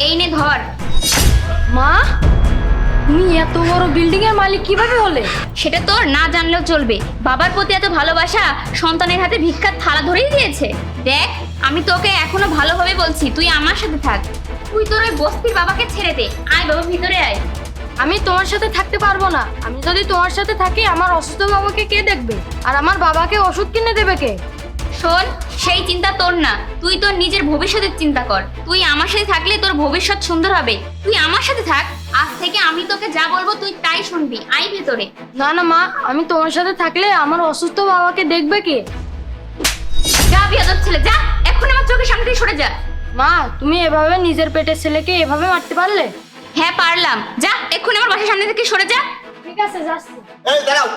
এই নে ধর। মা, তুমি এত বড় বিল্ডিং এর মালিক কিভাবে হলে? সেটা তোর না জানলেও চলবে। বাবার প্রতি এত ভালোবাসা সন্তানের হাতে ভিক্ষার থালা ধরেই দিয়েছে। দেখ, আমি তোকে এখনো ভালোভাবে বলছি, তুই আমার সাথে থাক। তুই তোর ওই বস্তির বাবাকে ছেড়ে দে। আয় বাবা, ভিতরে আয়। আমি তোমার সাথে থাকতে পারবো না। আমি যদি তোমার সাথে থাকি আমার অসুস্থ বাবাকে কে দেখবে? আর আমার বাবাকে ওষুধ কিনে দেবে কে? শোন, সেই চিন্তা তোর না, তুই তোর নিজের ভবিষ্যতের চিন্তা কর। তুই আমার সাথে থাকলে তোর ভবিষ্যৎ সুন্দর হবে। তুই আমার সাথে থাক। আজ থেকে আমি তোকে যা বলবো তুই তাই শুনবি। আয় ভেতরে। না না মা, আমি তোমার সাথে থাকলে আমার অসুস্থ বাবাকে দেখবে কে? যা বিয়াদব ছেলে, যা এখন আমার চোখের সামনে থেকে সরে যা। মা, তুমি এভাবে নিজের পেটের ছেলেকে এভাবে মারতে পারলে? হ্যাঁ পারলাম। যা এখন আমার বাসার সামনে থেকে সরে যা। ঠিক আছে, যাচ্ছি। এই দাঁড়াও।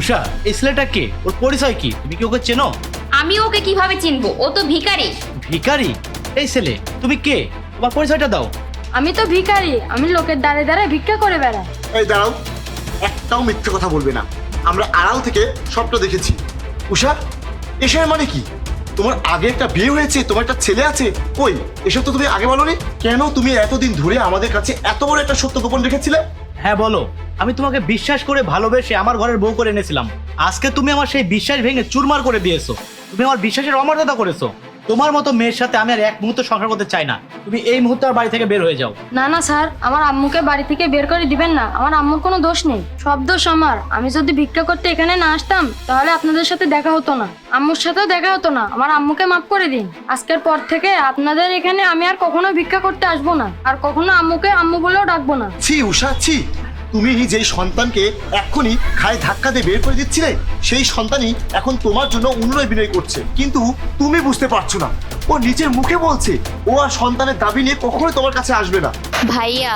উষা, এই ছেলেটা কে? ওর পরিচয় কি? তুমি কি ওকে চেনো? আমি ওকে কিভাবে চিনবো? ও তো ভিখারি। ভিখারি? এই ছেলে, তুমি কে? তোমার পরিচয়টা দাও। আমি তো ভিখারি। আমি লোকের দ্বারে দ্বারে ভিক্ষা করে বেড়াই। এই দাঁড়াও, একটাও মিথ্যে কথা বলবে না। আমরা আড়াল থেকে সবটা দেখেছি। উষা, এসব মানে কি? তোমার আগে একটা বিয়ে হয়েছে, তোমার একটা ছেলে আছে। কই, এসব তো তুমি আগে বলোনি। কেন তুমি এতদিন ধরে আমাদের কাছে এত বড় একটা সত্য গোপন রেখেছিলে? হ্যাঁ বলো। আমি তোমাকে বিশ্বাস করে ভালোবেসে আমার ঘরের বউ করে এনেছিলাম। আজকে তুমি আমার সেই বিশ্বাস ভেঙে চুরমার করে দিয়েছো। তুমি আমার বিশ্বাসের অমর্যাদা করেছো। তোমার মতো মেয়ের সাথে আমি আর এক মুহূর্ত সংসার করতে চাই না। তুমি এই মুহূর্তে আর বাড়ি থেকে বের হয়ে যাও। না না স্যার, আমার আম্মুকে বাড়ি থেকে বের করে দিবেন না। আমার আম্মুর কোনো দোষ নেই, সব দোষ আমার। আমি যদি ভিক্ষা করতে এখানে না আসতাম তাহলে আপনাদের সাথে দেখা হতো না, আম্মুর সাথেও দেখা হতো না। আমার আম্মুকে মাফ করে দিন। আজকের পর থেকে আপনাদের এখানে আমি আর কখনো ভিক্ষা করতে আসবো না, আর কখনো আম্মুকে আম্মু বলেও ডাকবো না। ছি উষা, ছি। তুমি যেই সন্তানকে এক্ষুনি খায় ধাক্কা দিয়ে বের করে দিচ্ছিলে, সেই সন্তানই এখন তোমার জন্য অনুনয় বিনয় করছে। কিন্তু তুমি বুঝতে পারছো না, ও নিজের মুখে বলছে ও আর সন্তানের দাবি নিয়ে কখনোই তোমার কাছে আসবে না। ভাইয়া,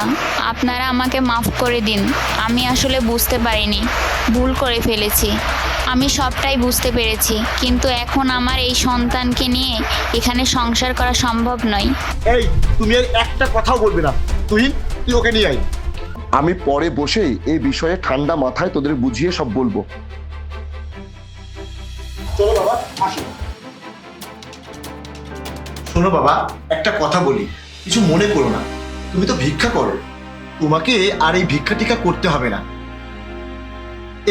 আপনারা আমাকে মাফ করে দিন। আমি আসলে বুঝতে পারিনি, ভুল করে ফেলেছি। আমি সবটাই বুঝতে পেরেছি, কিন্তু এখন আমার এই সন্তানকে নিয়ে এখানে সংসার করা সম্ভব নয়। এই, তুমি আর একটা কথাও বলবে না। তুই ওকে নিয়ে আয়। আমি পরে বসেই এই বিষয়ে ঠান্ডা মাথায় তোদের বুঝিয়ে সব বলবো। চলো বাবা, আসো। শোনো বাবা, একটা কথা বলি, কিছু মনে করো না। তুমি তো ভিক্ষা করো, তোমাকে আর এই ভিক্ষা টিকা করতে হবে না।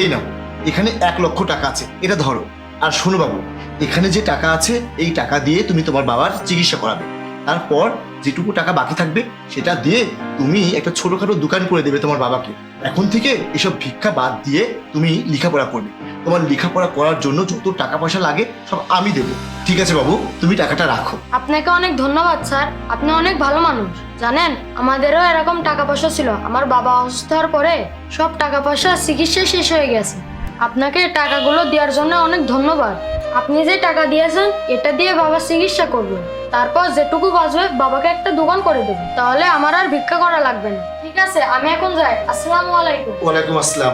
এই নাও, এখানে 1,00,000 টাকা আছে, এটা ধরো। আর শোনো বাবু, এখানে যে টাকা আছে এই টাকা দিয়ে তুমি তোমার বাবার চিকিৎসা করাবে। তারপর যেটুকু টাকা বাকি থাকবে সেটা দিয়ে তুমি একটা ছোটখাটো দোকান করে দেবে তোমার বাবাকে। এখন থেকে এসব ভিক্ষা বাদ দিয়ে তুমি লেখাপড়া করবে। তোমার লেখাপড়া করার জন্য যত টাকা পয়সা লাগে সব আমি দেবো। ঠিক আছে বাবু, তুমি টাকাটা রাখো। আপনাকে অনেক ধন্যবাদ স্যার, আপনি অনেক ভালো মানুষ। জানেন, আমাদেরও এরকম টাকা পয়সা ছিল। আমার বাবা অসুস্থ হওয়ার পরে সব টাকা পয়সা চিকিৎসা শেষ হয়ে গেছে। আপনাকে টাকাগুলো দেওয়ার জন্য অনেক ধন্যবাদ। আপনি যে টাকা দিয়েছেন এটা দিয়ে বাবার চিকিৎসা করবেন, তারপর যেটুকু বাঁচবে বাবাকে একটা দোকান করে দেবেন, তাহলে আমার আর ভিক্ষা করা লাগবে না। ঠিক আছে, আমি এখন যাই। আসসালামু আলাইকুম। ওয়ালাইকুম আসসালাম।